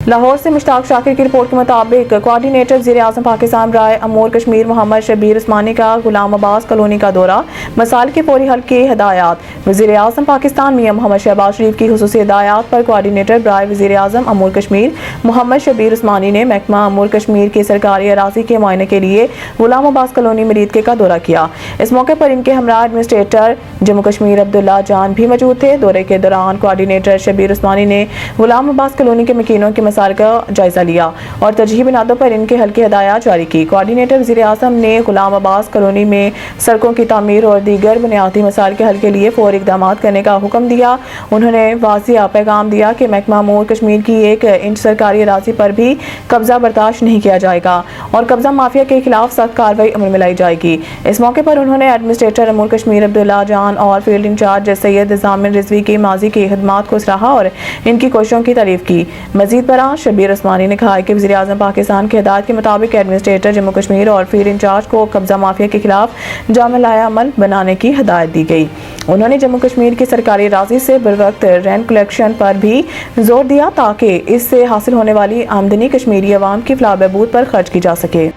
لاہور سے مشتاق شاکر کی رپورٹ کے مطابق کوآرڈینیٹر وزیر اعظم پاکستان برائے امور کشمیر محمد شبیر عثمانی کا غلام عباس کالونی کا دورہ، مسائل کے فوری حل کی ہدایات۔ وزیر اعظم پاکستان میاں محمد شہباز شریف کی خصوصی ہدایات پر کوآرڈینیٹر برائے وزیر اعظم امور کشمیر محمد شبیر عثمانی نے محکمہ امور کشمیر کی سرکاری اراضی کے معائنے کے لیے غلام عباس کالونی مرید کا دورہ کیا۔ اس موقع پر ان کے ہمراہ ایڈمنسٹریٹر جموں کشمیر عبداللہ جان بھی موجود تھے۔ دورے کے دوران کوآرڈینیٹر شبیر عثمانی نے غلام عباس کالونی کے مکینوں کے مسائل کا جائزہ لیا اور ترجیحی بنیادوں پر ان کے حل کی ہدایات جاری کی۔ کوآرڈینیٹر وزیر اعظم نے غلام عباس کالونی میں سڑکوں کی تعمیر اور دیگر بنیادی مسائل کے حل کے لیے فوری اقدامات کرنے کا حکم دیا۔ انہوں نے واضح پیغام دیا کہ محکمہ امور کشمیر کی 1 انچ سرکاری اراضی پر بھی قبضہ برداشت نہیں کیا جائے گا اور قبضہ مافیا کے خلاف سخت کارروائی عمل میں لائی جائے گی۔ اس موقع پر انہوں نے ایڈمنسٹریٹر امور کشمیر عبداللہ جان اور فیلڈ انچارج سید ضامن رضوی کی ماضی کی خدمات کو سراہا اور ان کی کوششوں کی تعریف کی۔ مزید برآں شبیر عثمانی نے کہا کہ وزیر اعظم پاکستان کی ہدایت کے مطابق ایڈمنسٹریٹر جموں کشمیر اور فیلڈ انچارج کو قبضہ مافیا کے خلاف جامع عمل بنانے کی ہدایت دی گئی۔ انہوں نے جموں کشمیر کی سرکاری اراضی سے بروقت رینٹ کلیکشن پر بھی زور دیا تاکہ اس سے حاصل ہونے والی آمدنی کشمیری عوام کی فلاح و بہبود پر خرچ کی جا سکے۔